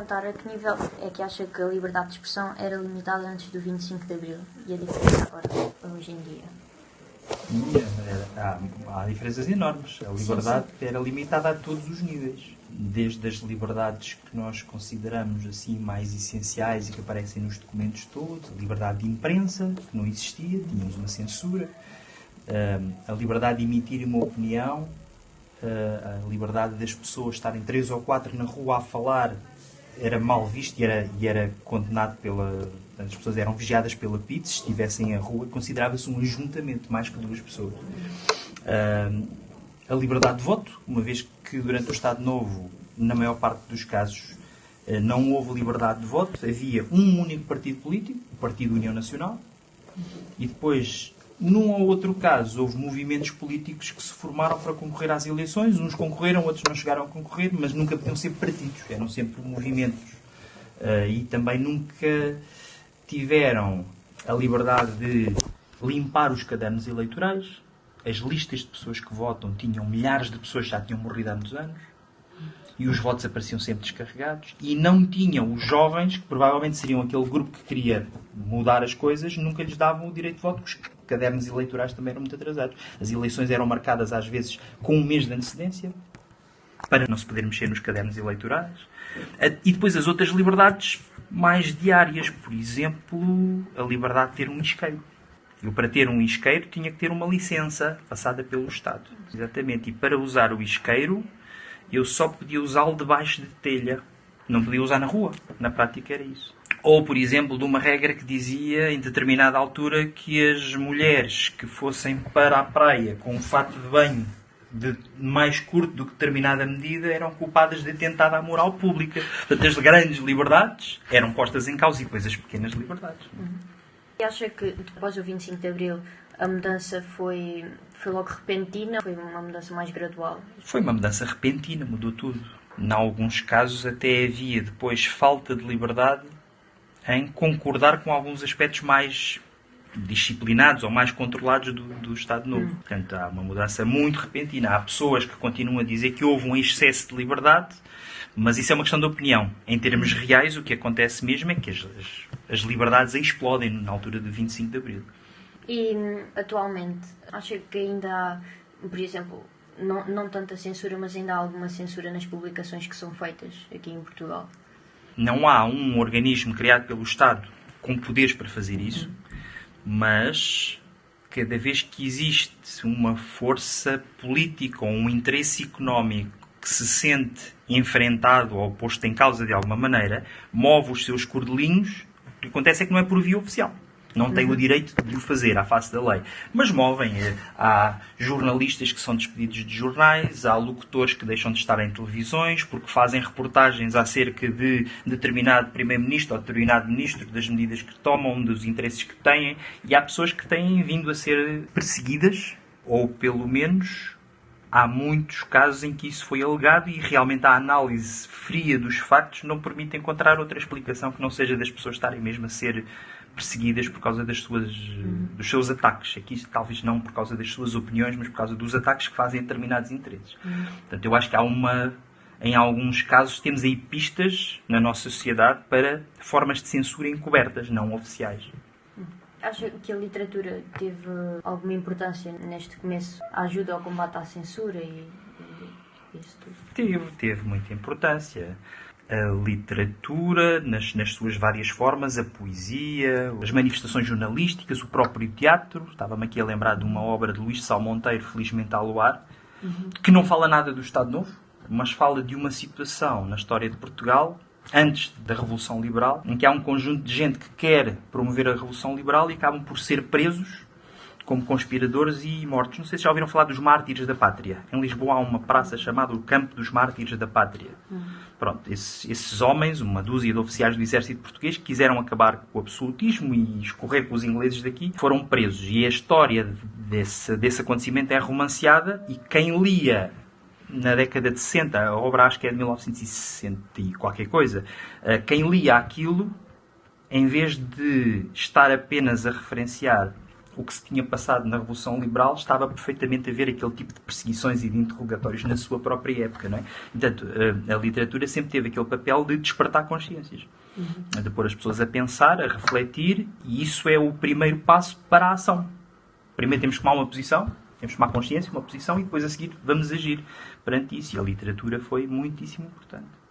perguntar a que nível é que acha que a liberdade de expressão era limitada antes do 25 de Abril e a diferença agora, hoje em dia? Há diferenças enormes. A liberdade era limitada a todos os níveis. Desde as liberdades que nós consideramos assim mais essenciais e que aparecem nos documentos todos, a liberdade de imprensa, que não existia, tínhamos uma censura, a liberdade de emitir uma opinião, a liberdade das pessoas estarem 3 ou 4 na rua a falar era mal visto e era condenado as pessoas eram vigiadas pela PIDE, se estivessem à rua, considerava-se um ajuntamento, mais que 2 pessoas. A liberdade de voto, uma vez que durante o Estado Novo, na maior parte dos casos, não houve liberdade de voto, havia um único partido político, o Partido União Nacional, e depois, num ou outro caso, houve movimentos políticos que se formaram para concorrer às eleições, uns concorreram, outros não chegaram a concorrer, mas nunca podiam ser partidos, eram sempre movimentos. E também nunca tiveram a liberdade de limpar os cadernos eleitorais. As listas de pessoas que votam tinham milhares de pessoas que já tinham morrido há muitos anos e os votos apareciam sempre descarregados e não tinham os jovens, que provavelmente seriam aquele grupo que queria mudar as coisas, nunca lhes davam o direito de voto, porque os cadernos eleitorais também eram muito atrasados. As eleições eram marcadas às vezes com um mês de antecedência para não se poder mexer nos cadernos eleitorais. E depois as outras liberdades mais diárias, por exemplo, a liberdade de ter um isqueiro. Eu, para ter um isqueiro, tinha que ter uma licença passada pelo Estado. Exatamente. E para usar o isqueiro, eu só podia usá-lo debaixo de telha. Não podia usar na rua. Na prática era isso. Ou, por exemplo, de uma regra que dizia, em determinada altura, que as mulheres que fossem para a praia com um fato de banho mais curto do que determinada medida eram culpadas de atentado à moral pública. Portanto, as grandes liberdades eram postas em causa e depois as pequenas liberdades. E acha que, após o 25 de Abril, a mudança foi logo repentina ou foi uma mudança mais gradual? Foi uma mudança repentina, mudou tudo. Em alguns casos até havia depois falta de liberdade em concordar com alguns aspectos mais disciplinados ou mais controlados do Estado Novo. Portanto, há uma mudança muito repentina. Há pessoas que continuam a dizer que houve um excesso de liberdade, mas isso é uma questão de opinião. Em termos reais, o que acontece mesmo é que as liberdades explodem na altura de 25 de Abril. E, atualmente, acha que ainda há, por exemplo, não tanta censura, mas ainda há alguma censura nas publicações que são feitas aqui em Portugal? Não há um organismo criado pelo Estado com poderes para fazer isso, mas cada vez que existe uma força política ou um interesse económico que se sente enfrentado ou posto em causa de alguma maneira, move os seus cordelinhos. O que acontece é que não é por via oficial. Não tem o direito de o fazer à face da lei. Mas movem. Há jornalistas que são despedidos de jornais, há locutores que deixam de estar em televisões porque fazem reportagens acerca de determinado primeiro-ministro ou determinado ministro, das medidas que tomam, dos interesses que têm. E há pessoas que têm vindo a ser perseguidas, ou pelo menos há muitos casos em que isso foi alegado e realmente a análise fria dos factos não permite encontrar outra explicação que não seja das pessoas estarem mesmo a ser perseguidas por causa dos seus ataques. Aqui talvez não por causa das suas opiniões, mas por causa dos ataques que fazem a determinados interesses. Portanto, eu acho que em alguns casos temos aí pistas na nossa sociedade para formas de censura encobertas, não oficiais. Acha que a literatura teve alguma importância neste começo? A ajuda ao combate à censura e isso tudo? Teve muita importância. A literatura, nas suas várias formas, a poesia, as manifestações jornalísticas, o próprio teatro. Estava-me aqui a lembrar de uma obra de Luís de Sá Monteiro, Felizmente ao Luar, que não fala nada do Estado Novo, mas fala de uma situação na história de Portugal, antes da Revolução Liberal, em que há um conjunto de gente que quer promover a Revolução Liberal e acabam por ser presos como conspiradores e mortos. Não sei se já ouviram falar dos Mártires da Pátria. Em Lisboa há uma praça chamada o Campo dos Mártires da Pátria. Pronto, esses homens, uma dúzia de oficiais do exército português, que quiseram acabar com o absolutismo e escorrer com os ingleses daqui, foram presos. E a história desse acontecimento é romanceada e quem lia na década de 60, a obra acho que é de 1960 e qualquer coisa, quem lia aquilo, em vez de estar apenas a referenciar o que se tinha passado na Revolução Liberal estava perfeitamente a ver aquele tipo de perseguições e de interrogatórios na sua própria época, não é? Portanto, a literatura sempre teve aquele papel de despertar consciências, de pôr as pessoas a pensar, a refletir, e isso é o primeiro passo para a ação. Primeiro temos que tomar uma posição, temos que tomar consciência, uma posição, e depois a seguir vamos agir perante isso. E a literatura foi muitíssimo importante.